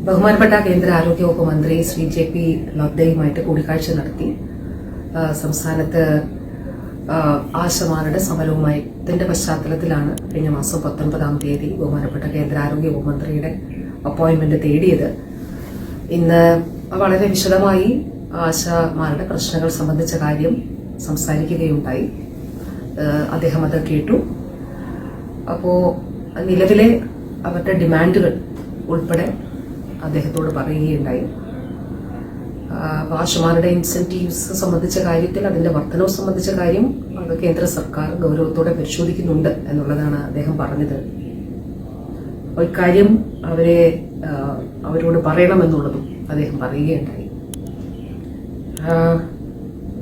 ബഹുമാനപ്പെട്ട കേന്ദ്ര ആരോഗ്യവകുപ്പ് മന്ത്രി ശ്രീ JP നദ്ദയുമായിട്ട് കൂടിക്കാഴ്ച നടത്തി. സംസ്ഥാനത്ത് ആശമാരുടെ സമരവുമായതിന്റെ പശ്ചാത്തലത്തിലാണ് കഴിഞ്ഞ മാസം 19-ാം തീയതി ബഹുമാനപ്പെട്ട കേന്ദ്ര ആരോഗ്യവകുപ്പ് മന്ത്രിയുടെ അപ്പോയിന്റ്മെന്റ് തേടിയത്. ഇന്ന് വളരെ വിശദമായി ആശമാരുടെ പ്രശ്നങ്ങൾ സംബന്ധിച്ച കാര്യം സംസാരിക്കുകയുണ്ടായി. അദ്ദേഹം അത് കേട്ടു. അപ്പോൾ നിലവിലെ അവരുടെ ഡിമാൻഡുകൾ ഉൾപ്പെടെ അദ്ദേഹത്തോട് പറയുകയുണ്ടായി. ആശമാരുടെ ഇൻസെന്റീവ്സ് സംബന്ധിച്ച കാര്യത്തിൽ അതിന്റെ വർധനവ് സംബന്ധിച്ച കാര്യം അത് കേന്ദ്ര സർക്കാർ ഗൗരവത്തോടെ പരിശോധിക്കുന്നുണ്ട് എന്നുള്ളതാണ് അദ്ദേഹം പറഞ്ഞത്. ഇക്കാര്യം അവരോട് പറയണമെന്നുള്ളതും അദ്ദേഹം പറയുകയുണ്ടായി.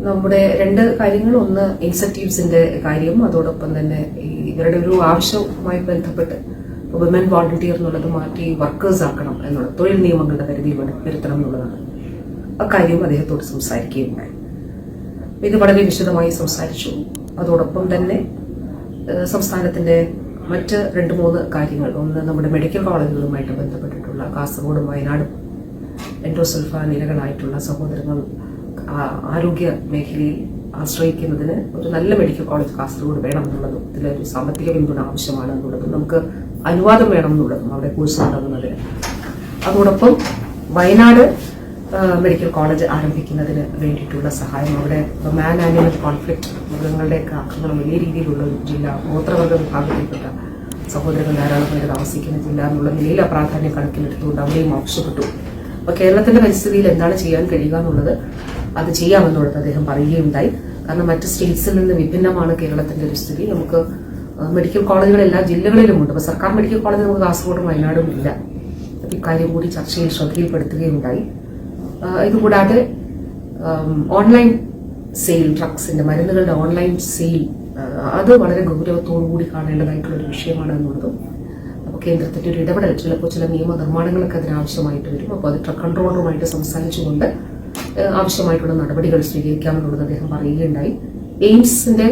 നമ്മുടെ രണ്ട് കാര്യങ്ങൾ, ഒന്ന് ഇൻസെന്റീവ്സിന്റെ കാര്യം, അതോടൊപ്പം തന്നെ ഇവരുടെ ഒരു ആവശ്യവുമായി ബന്ധപ്പെട്ട് വിമൻ വോളണ്ടിയർ എന്നുള്ളത് മാറ്റി വർക്കേഴ്സ് ആക്കണം എന്നുള്ളത്, തൊഴിൽ നിയമങ്ങളുടെ പരിധി വരുത്തണം എന്നുള്ളതാണ്. അക്കാര്യവും അദ്ദേഹത്തോട് സംസാരിക്കുകയുണ്ടായി. ഇത് വളരെ വിശദമായി സംസാരിച്ചു. അതോടൊപ്പം തന്നെ സംസ്ഥാനത്തിന്റെ മറ്റ് 2-3 കാര്യങ്ങൾ, ഒന്ന് നമ്മുടെ മെഡിക്കൽ കോളേജുകളുമായിട്ട് ബന്ധപ്പെട്ടിട്ടുള്ള കാസർഗോഡും വയനാടും എൻഡോസൾഫാൻ ഇരകളായിട്ടുള്ള സഹോദരങ്ങൾ ആരോഗ്യ മേഖലയിൽ ആശ്രയിക്കുന്നതിന് ഒരു നല്ല മെഡിക്കൽ കോളേജ് കാസർഗോഡ് വേണമെന്നുള്ളതും ഇതിലൊരു സാമ്പത്തിക പിന്തുണ ആവശ്യമാണെന്നുള്ളതും നമുക്ക് അനുവാദം വേണമെന്നുള്ളതും അവിടെ കോഴ്സ് നടത്തുന്നതിന്, അതോടൊപ്പം വയനാട് മെഡിക്കൽ കോളേജ് ആരംഭിക്കുന്നതിന് വേണ്ടിയിട്ടുള്ള സഹായം, അവിടെ മാൻ ആനിമൽ കോൺഫ്ലിക്റ്റ്, മൃഗങ്ങളുടെയൊക്കെ ആക്രമണം വലിയ രീതിയിലുള്ള ഒരു ജില്ല, ഗോത്രവർഗ വിഭാഗത്തിൽപ്പെട്ട സഹോദരങ്ങൾ ധാരാളം പേര് താമസിക്കുന്ന ജില്ല എന്നുള്ള നിലയിൽ പ്രാധാന്യം കണക്കിലെടുത്തുകൊണ്ട് അവിടെയും ആവശ്യപ്പെട്ടു. അപ്പോൾ കേരളത്തിന്റെ പരിസ്ഥിതിയിൽ എന്താണ് ചെയ്യാൻ കഴിയുക എന്നുള്ളത് അത് ചെയ്യാമെന്നുള്ളത് അദ്ദേഹം പറയുകയുണ്ടായി. കാരണം മറ്റ് സ്റ്റേറ്റ്സിൽ നിന്ന് വിഭിന്നമാണ് കേരളത്തിന്റെ ഒരു സ്ഥിതി. നമുക്ക് മെഡിക്കൽ കോളേജുകൾ എല്ലാ ജില്ലകളിലുമുണ്ട്. അപ്പോൾ സർക്കാർ മെഡിക്കൽ കോളേജ് നമുക്ക് കാസർഗോഡും വയനാടും ഇല്ല. ഇക്കാര്യം കൂടി ചർച്ചയിൽ ശ്രദ്ധയിൽപ്പെടുത്തുകയുണ്ടായി. ഇതുകൂടാതെ ഓൺലൈൻ സെയിൽ, ഡ്രഗ്സിന്റെ മരുന്നുകളുടെ ഓൺലൈൻ സെയിൽ, അത് വളരെ ഗൗരവത്തോടുകൂടി കാണേണ്ടതായിട്ടുള്ള ഒരു വിഷയമാണ് എന്നുള്ളതും, അപ്പോൾ കേന്ദ്രത്തിന്റെ ഒരു ഇടപെടൽ, ചിലപ്പോൾ ചില നിയമനിർമ്മാണങ്ങളൊക്കെ അതിനാവശ്യമായിട്ട് വരും. അപ്പോൾ അത് ട്രക്ക് കൺട്രോളറുമായിട്ട് സംസാരിച്ചുകൊണ്ട് ആവശ്യമായിട്ടുള്ള നടപടികൾ സ്വീകരിക്കാമെന്നുള്ളത് അദ്ദേഹം പറയുകയുണ്ടായി. എയിംസിന്റെ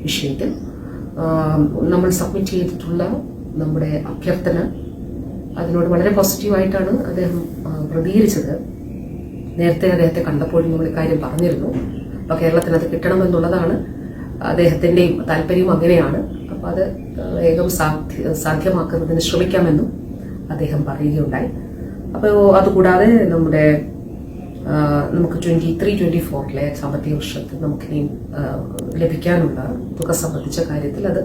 വിഷയത്തിൽ നമ്മൾ സബ്മിറ്റ് ചെയ്തിട്ടുള്ള നമ്മുടെ അഭ്യർത്ഥന, അതിനോട് വളരെ പോസിറ്റീവായിട്ടാണ് അദ്ദേഹം പ്രതികരിച്ചത്. നേരത്തെ അദ്ദേഹത്തെ കണ്ടപ്പോഴും നമ്മൾ ഇക്കാര്യം പറഞ്ഞിരുന്നു. അപ്പോൾ കേരളത്തിന് അത് കിട്ടണമെന്നുള്ളതാണ് അദ്ദേഹത്തിന്റെയും താല്പര്യവും അങ്ങനെയാണ്. അപ്പോൾ അത് വേഗം സാധ്യമാക്കുന്നതിന് ശ്രമിക്കാമെന്നും അദ്ദേഹം പറയുകയുണ്ടായി. അപ്പോൾ അതുകൂടാതെ നമുക്ക് 23-24 സാമ്പത്തിക വർഷത്തിൽ നമുക്കിനിയും ലഭിക്കാനുള്ള തുക സംബന്ധിച്ച കാര്യത്തിൽ അത്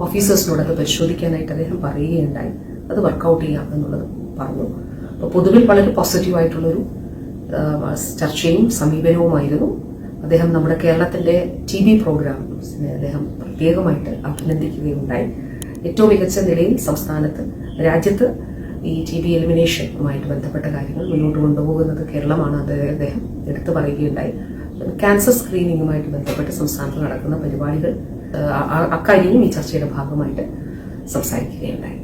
ഓഫീസേഴ്സിനോട് അത് പരിശോധിക്കാനായിട്ട് അദ്ദേഹം പറയുകയുണ്ടായി. അത് വർക്കൗട്ട് ചെയ്യാം എന്നുള്ളത് പറഞ്ഞു. അപ്പോൾ പൊതുവിൽ വളരെ പോസിറ്റീവായിട്ടുള്ളൊരു ചർച്ചയും സമീപനവുമായിരുന്നു. അദ്ദേഹം നമ്മുടെ കേരളത്തിന്റെ TB പ്രോഗ്രാംസിനെ അദ്ദേഹം പ്രത്യേകമായിട്ട് അഭിനന്ദിക്കുകയുണ്ടായി. ഏറ്റവും മികച്ച നിലയിൽ സംസ്ഥാനത്ത്, രാജ്യത്ത് ഈ TB എലിമിനേഷനുമായിട്ട് ബന്ധപ്പെട്ട കാര്യങ്ങൾ മുന്നോട്ട് കൊണ്ടുപോകുന്നത് കേരളമാണ് അദ്ദേഹം എടുത്തു പറയുകയുണ്ടായി. ക്യാൻസർ സ്ക്രീനിങ്ങുമായിട്ട് ബന്ധപ്പെട്ട് സംസ്ഥാനത്ത് നടക്കുന്ന പരിപാടികൾ, അക്കാര്യവും ഈ ചർച്ചയുടെ ഭാഗമായിട്ട് സംസാരിക്കുകയുണ്ടായി.